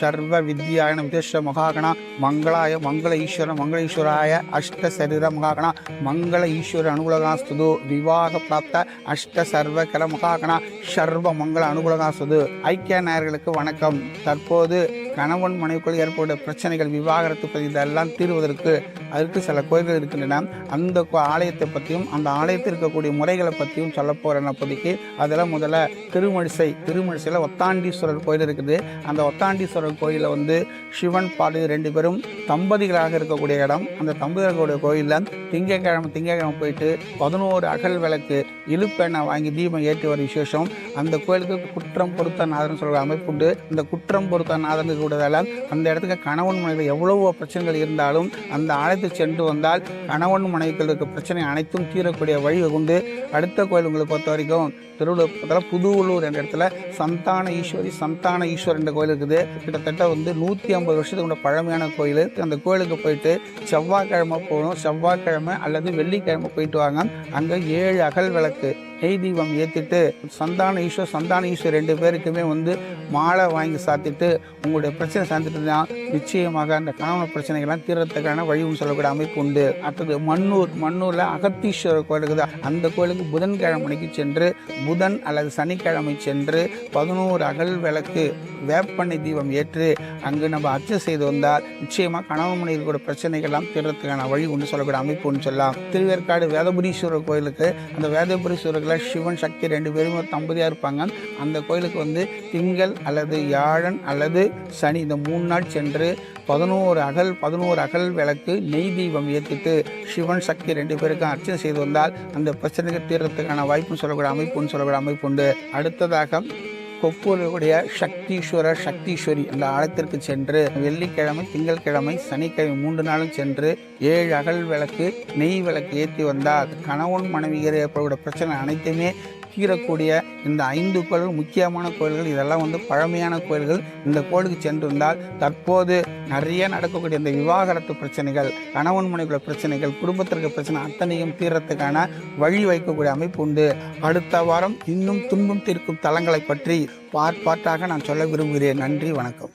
சர்வ வித்யாய விதேஷ மகாகண மங்களாய மங்கள ஈஸ்வராய அஷ்ட சரீர மகாகண மங்கள ஈஸ்வர அனுகூலகாஸ்து விவாக பிராப்த அஷ்ட சர்வ கல மகாகண சர்வ மங்கள அனுகூலகாஸ்து. ஐக்கிய நேயர்களுக்கு வணக்கம். தற்போது கணவன் மனைவிக்குள் ஏற்பட்ட பிரச்சனைகள், விவாகரத்து பற்றி இதெல்லாம் தீர்வதற்கு அதற்கு சில கோயில்கள் இருக்கின்றன. அந்த ஆலயத்தை பற்றியும் அந்த ஆலயத்தில் இருக்கக்கூடிய முறைகளை பற்றியும் சொல்ல போகிறேன். அப்போதைக்கு அதில் முதல்ல திருமழிசையில் ஒத்தாண்டீஸ்வரர் கோயில் இருக்குது. அந்த ஒத்தாண்டீஸ்வரர் கோயிலில் சிவன் பார்வதி 2 பேரும் தம்பதிகளாக இருக்கக்கூடிய இடம். அந்த தம்பதிகளுடைய கோயிலில் திங்கக்கிழமை போயிட்டு 11 அகல் விளக்கு இழுப்பெண்ணை வாங்கி தீபம் ஏற்றி வர விசேஷம். அந்த கோயிலுக்கு குற்றம் பொருத்த நாதன் சொல்கிற அமைப்பு உண்டு. இந்த குற்றம் பொருத்த நாதன் கூடதால் அந்த இடத்துக்கு கணவன் மனைவிகள் எவ்வளவோ பிரச்சனைகள் இருந்தாலும் அந்த ஆலயத்தை சென்று வந்தால் கணவன் மனைவிகளுக்கு பிரச்சனை அனைத்தும் தீரக்கூடிய வழி உண்டு. அடுத்த கோயில் உங்களை பொறுத்த வரைக்கும் திருவள்ளூர் புதுவள்ளூர் என்ற இடத்துல சந்தான ஈஸ்வரி என்ற கோயில் இருக்குது. கிட்டத்தட்ட 150 வருஷத்துக்கு கூட பழமையான கோயில். அந்த கோயிலுக்கு போயிட்டு செவ்வாய்க்கிழமை போகணும். செவ்வாய்க்கிழமை அல்லது வெள்ளிக்கிழமை போயிட்டு வாங்க. அங்கே 7 அகல் விளக்கு நெய் தீபம் ஏற்றிட்டு சந்தான ஈஸ்வர் 2 பேருக்குமே மாலை வாங்கி சாத்திட்டு உங்களுடைய பிரச்சனை சார்ந்துட்டு நிச்சயமாக அந்த கணவன் பிரச்சனைகள்லாம் தீர்றதுக்கான வழியும் சொல்லக்கூடிய அமைப்பு உண்டு. அடுத்தது மண்ணூரில் அகத்தீஸ்வரர் கோயில் இருக்குது. அந்த கோயிலுக்கு புதன்கிழமைக்கு சென்று புதன் அல்லது சனிக்கிழமை சென்று 11 அகல் விளக்கு வேப்பெண்ணெய் தீபம் ஏற்று அங்கு நம்ம அர்ச்சனை செய்து வந்தால் நிச்சயமாக கணவன் மனைவியோட பிரச்சனைகள்லாம் தீர்றதுக்கான வழி ஒன்று சொல்லக்கூடிய அமைப்பு ஒன்று சொல்லலாம். திருவேற்காடு வேதபுரீஸ்வரர் கோயிலுக்கு அந்த வேதபுரீஸ்வரர்கள் சிவன் சக்தி 2 பேரும் தம்பதியாக இருப்பாங்க. அந்த கோயிலுக்கு திங்கள் அல்லது வியாழன் அல்லது சனி இந்த 3 நாள் சென்று 11 அகல் விளக்கு நெய் தீபம் ஏற்றிட்டு சிவன் சக்தி 2 பேருக்கும் அர்ச்சனை செய்து வந்தால் அந்த பிரச்சனைக்கு தீர்றதுக்கான வாய்ப்புன்னு சொல்லக்கூடிய அமைப்பு உண்டு. அடுத்ததாக கொப்பூருடைய சக்தீஸ்வரி அந்த ஆலயத்திற்கு சென்று வெள்ளிக்கிழமை, திங்கட்கிழமை, சனிக்கிழமை 3 நாளும் சென்று 7 அகல் விளக்கு நெய் விளக்கு ஏற்றி வந்தால் கணவன் மனைவியர் ஏற்படக்கூடிய பிரச்சனை அனைத்துமே தீரக்கூடிய இந்த 5 கோயில்கள் முக்கியமான கோயில்கள். இதெல்லாம் பழமையான கோயில்கள். இந்த கோயிலுக்கு சென்றிருந்தால் தற்போது நிறைய நடக்கக்கூடிய இந்த விவாகரத்து பிரச்சனைகள், கணவன் மனைவியோட பிரச்சனைகள், குடும்பத்திற்கு பிரச்சனை அத்தனையும் தீர்றதுக்கான வழி வைக்கக்கூடிய அமைப்பு உண்டு. அடுத்த வாரம் இன்னும் துன்பம் தீர்க்கும் தலங்களை பற்றி பார்ட்டாக நான் சொல்ல விரும்புகிறேன். நன்றி, வணக்கம்.